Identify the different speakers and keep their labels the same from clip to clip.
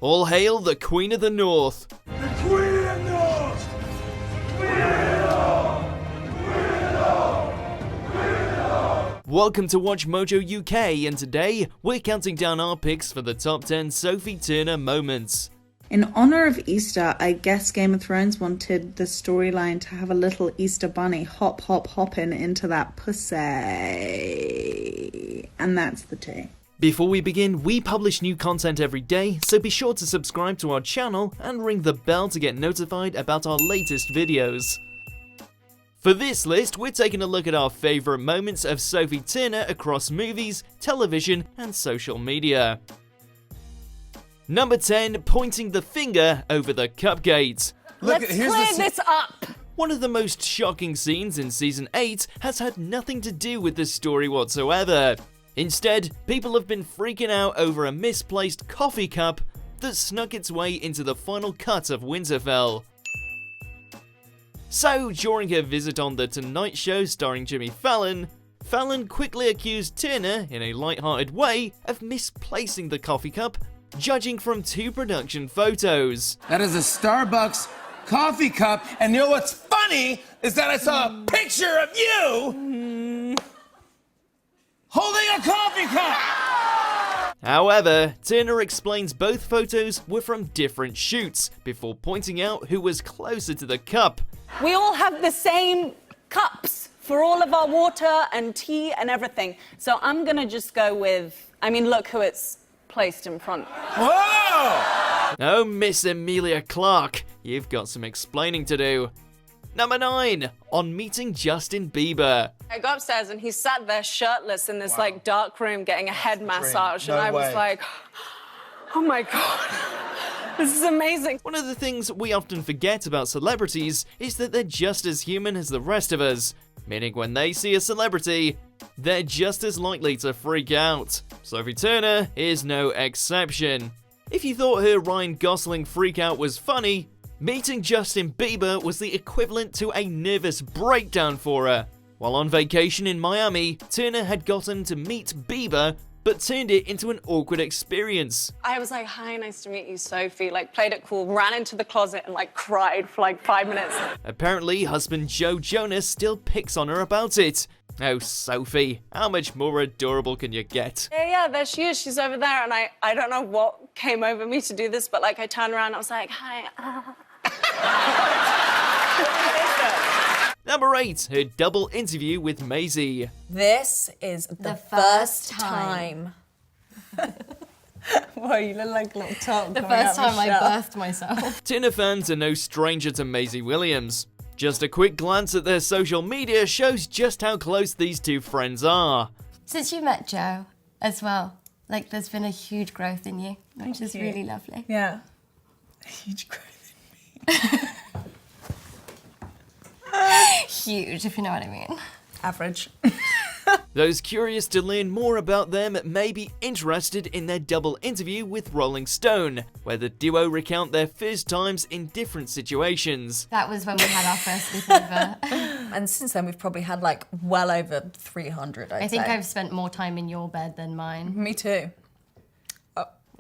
Speaker 1: All hail the Queen of the North.
Speaker 2: The Queen of the North!
Speaker 1: Welcome to WatchMojo UK, and today we're counting down our picks for the top 10 Sophie Turner moments.
Speaker 3: In honor of Easter, I guess Game of Thrones wanted the storyline to have a little Easter bunny hopping into that pussy. And that's the tea.
Speaker 1: Before we begin, we publish new content every day, so be sure to subscribe to our channel and ring the bell to get notified about our latest videos. For this list, we're taking a look at our favourite moments of Sophie Turner across movies, television and social media. Number 10, pointing the finger over the cupgate.
Speaker 4: Let's clear this up!
Speaker 1: One of the most shocking scenes in Season 8 has had nothing to do with the story whatsoever. Instead, people have been freaking out over a misplaced coffee cup that snuck its way into the final cut of Winterfell. So, during her visit on The Tonight Show starring Jimmy Fallon, Fallon quickly accused Turner, in a light-hearted way, of misplacing the coffee cup, judging from two production photos.
Speaker 2: That is a Starbucks coffee cup, and you know what's funny is that I saw a picture of you holding a coffee cup!
Speaker 1: However, Turner explains both photos were from different shoots, before pointing out who was closer to the cup.
Speaker 4: We all have the same cups for all of our water and tea and everything. So I'm gonna just go with, look who it's placed in front.
Speaker 2: Whoa!
Speaker 1: Oh, Miss Emilia Clarke, you've got some explaining to do. Number 9, on meeting Justin Bieber.
Speaker 4: I go upstairs and he sat there shirtless in this dark room getting a head massage, and I was like, oh my god, this is amazing.
Speaker 1: One of the things we often forget about celebrities is that they're just as human as the rest of us, meaning when they see a celebrity, they're just as likely to freak out. Sophie Turner is no exception. If you thought her Ryan Gosling freakout was funny, meeting Justin Bieber was the equivalent to a nervous breakdown for her. While on vacation in Miami, Turner had gotten to meet Bieber, but turned it into an awkward experience.
Speaker 4: I was like, hi, nice to meet you, Sophie. Played it cool, ran into the closet and cried for 5 minutes.
Speaker 1: Apparently, husband Joe Jonas still picks on her about it. Oh, Sophie, how much more adorable can you get?
Speaker 4: Yeah, there she is. She's over there, and I don't know what came over me to do this, but I turned around and I was like, hi.
Speaker 1: Number 8, her double interview with Maisie.
Speaker 5: This is the first time. Whoa, you look like a little top.
Speaker 6: The first time I birthed myself.
Speaker 1: Turner fans are no stranger to Maisie Williams. Just a quick glance at their social media shows just how close these two friends are.
Speaker 6: Since you met Joe as well, there's been a huge growth in you, which is really lovely.
Speaker 5: Yeah. A huge growth in me.
Speaker 6: Huge, if you know what I mean.
Speaker 5: Average.
Speaker 1: Those curious to learn more about them may be interested in their double interview with Rolling Stone, where the duo recount their first times in different situations.
Speaker 6: That was when we had our first sleepover.
Speaker 5: And since then, we've probably had well over 300,
Speaker 6: I think I've spent more time in your bed than mine.
Speaker 5: Me too.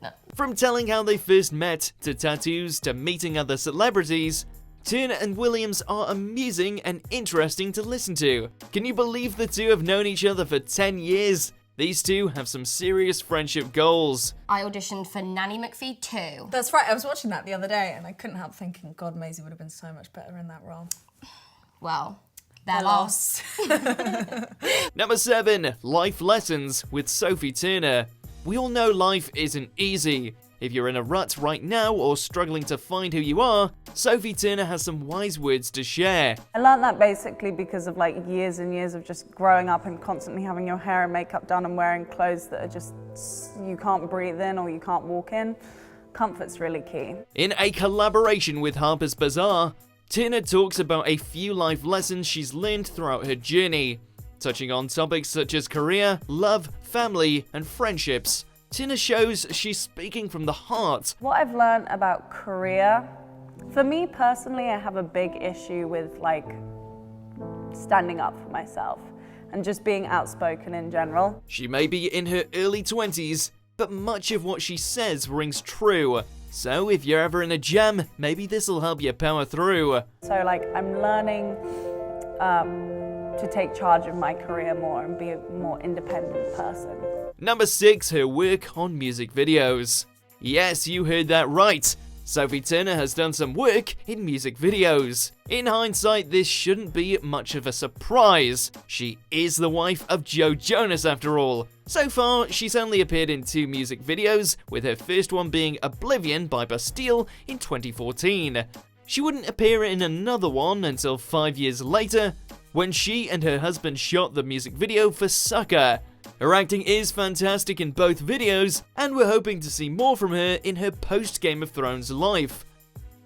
Speaker 6: No.
Speaker 1: From telling how they first met, to tattoos, to meeting other celebrities, Turner and Williams are amusing and interesting to listen to. Can you believe the two have known each other for 10 years? These two have some serious friendship goals.
Speaker 6: I auditioned for Nanny McPhee too.
Speaker 5: That's right, I was watching that the other day and I couldn't help thinking, God, Maisie would have been so much better in that role.
Speaker 6: Well, their loss.
Speaker 1: Number 7, life lessons with Sophie Turner. We all know life isn't easy. If you're in a rut right now or struggling to find who you are, Sophie Turner has some wise words to share.
Speaker 7: I learned that basically because of years and years of just growing up and constantly having your hair and makeup done and wearing clothes that are just, you can't breathe in or you can't walk in. Comfort's really key.
Speaker 1: In a collaboration with Harper's Bazaar, Turner talks about a few life lessons she's learned throughout her journey, touching on topics such as career, love, family, and friendships. Turner shows she's speaking from the heart.
Speaker 7: What I've learned about career, for me personally, I have a big issue with standing up for myself and just being outspoken in general.
Speaker 1: She may be in her early 20s, but much of what she says rings true. So if you're ever in a jam, maybe this'll help you power through.
Speaker 7: So like I'm learning to take charge of my career more and be a more independent person.
Speaker 1: Number 6, her work on music videos. Yes, you heard that right. Sophie Turner has done some work in music videos. In hindsight, this shouldn't be much of a surprise. She is the wife of Joe Jonas after all. So far, she's only appeared in 2 music videos, with her first one being Oblivion by Bastille in 2014. She wouldn't appear in another one until 5 years later, when she and her husband shot the music video for Sucker. Her acting is fantastic in both videos, and we're hoping to see more from her in her post-Game of Thrones life.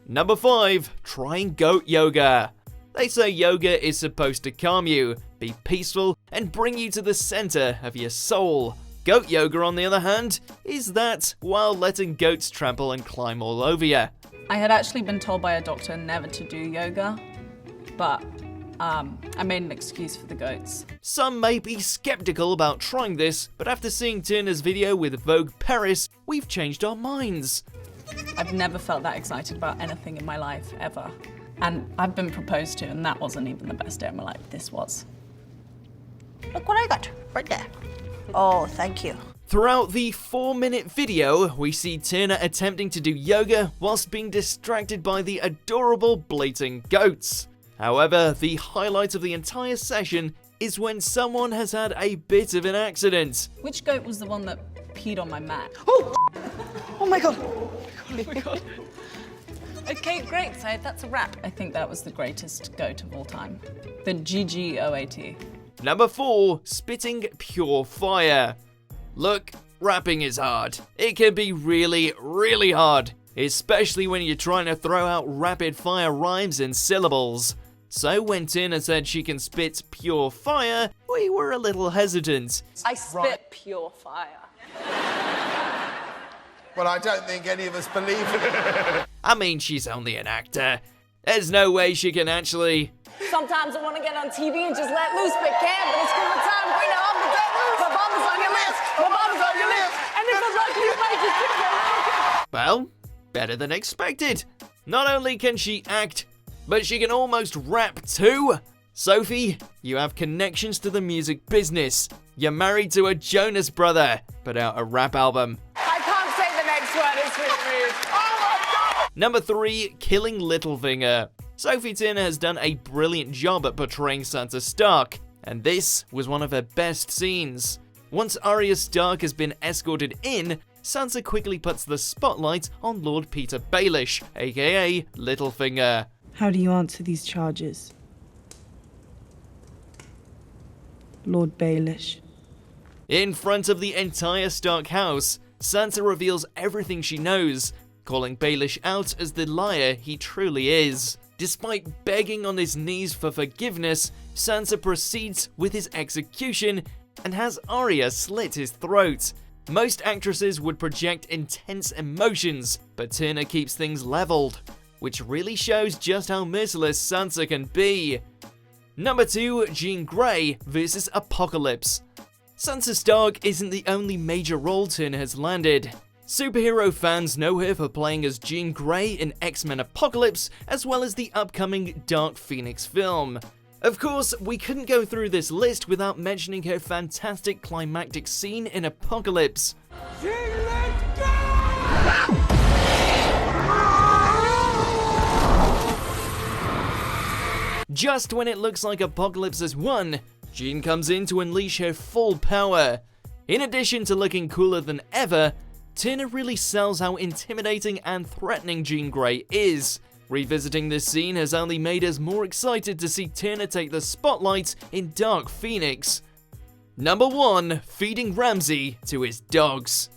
Speaker 1: Number 5, trying goat yoga. They say yoga is supposed to calm you, be peaceful, and bring you to the center of your soul. Goat yoga, on the other hand, is that while letting goats trample and climb all over you.
Speaker 4: I had actually been told by a doctor never to do yoga, but I made an excuse for the goats.
Speaker 1: Some may be skeptical about trying this, but after seeing Turner's video with Vogue Paris, we've changed our minds.
Speaker 4: I've never felt that excited about anything in my life, ever. And I've been proposed to, and that wasn't even the best day of my life. This was.
Speaker 8: Look what I got right there. Oh, thank you.
Speaker 1: Throughout the 4-minute video, we see Turner attempting to do yoga whilst being distracted by the adorable bleating goats. However, the highlight of the entire session is when someone has had a bit of an accident.
Speaker 4: Which goat was the one that peed on my mat?
Speaker 8: Oh! Oh my god!
Speaker 4: Oh my god. Okay, great. So that's a wrap. I think that was the greatest goat of all time. The GGOAT.
Speaker 1: Number 4, spitting pure fire. Look, rapping is hard. It can be really, really hard, especially when you're trying to throw out rapid fire rhymes and syllables. So when Turner said she can spit pure fire, we were a little hesitant.
Speaker 4: I spit pure fire.
Speaker 2: Well, I don't think any of us believe it.
Speaker 1: I mean, she's only an actor. There's no way she can actually...
Speaker 7: Sometimes I want to get on TV and just let loose, but can't. But it's good time. We know I'm let loose. My mama's on your lips. My mama's on your lips. And if I'm lucky, you might just get it.
Speaker 1: Well, better than expected. Not only can she act, but she can almost rap too. Sophie, you have connections to the music business. You're married to a Jonas brother. Put out a rap album.
Speaker 7: I can't say the next word. It's really rude. Oh my god!
Speaker 1: Number 3, killing Littlefinger. Sophie Turner has done a brilliant job at portraying Sansa Stark, and this was one of her best scenes. Once Arya Stark has been escorted in, Sansa quickly puts the spotlight on Lord Peter Baelish, aka Littlefinger.
Speaker 9: How do you answer these charges, Lord Baelish?
Speaker 1: In front of the entire Stark house, Sansa reveals everything she knows, calling Baelish out as the liar he truly is. Despite begging on his knees for forgiveness, Sansa proceeds with his execution and has Arya slit his throat. Most actresses would project intense emotions, but Turner keeps things leveled, which really shows just how merciless Sansa can be. Number 2, Jean Grey vs. Apocalypse. Sansa Stark isn't the only major role Turner has landed. Superhero fans know her for playing as Jean Grey in X-Men Apocalypse, as well as the upcoming Dark Phoenix film. Of course, we couldn't go through this list without mentioning her fantastic climactic scene in Apocalypse. Just when it looks like Apocalypse has won, Jean comes in to unleash her full power. In addition to looking cooler than ever, Turner really sells how intimidating and threatening Jean Grey is. Revisiting this scene has only made us more excited to see Turner take the spotlight in Dark Phoenix. Number 1, feeding Ramsay to his dogs.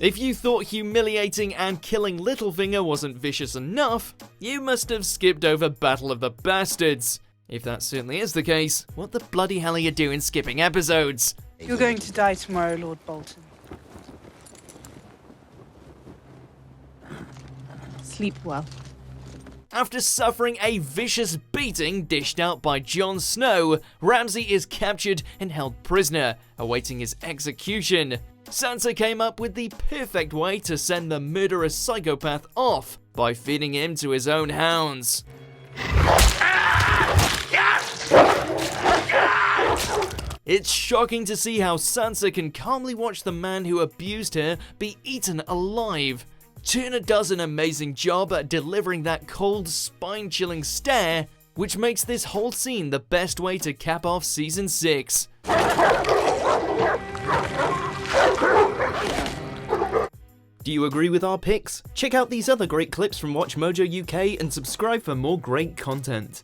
Speaker 1: If you thought humiliating and killing Littlefinger wasn't vicious enough, you must have skipped over Battle of the Bastards. If that certainly is the case, what the bloody hell are you doing skipping episodes?
Speaker 9: You're going to die tomorrow, Lord Bolton. Sleep well.
Speaker 1: After suffering a vicious beating dished out by Jon Snow, Ramsay is captured and held prisoner, awaiting his execution. Sansa came up with the perfect way to send the murderous psychopath off by feeding him to his own hounds. It's shocking to see how Sansa can calmly watch the man who abused her be eaten alive. Turner does an amazing job at delivering that cold, spine-chilling stare, which makes this whole scene the best way to cap off Season 6. Do you agree with our picks? Check out these other great clips from WatchMojo UK and subscribe for more great content.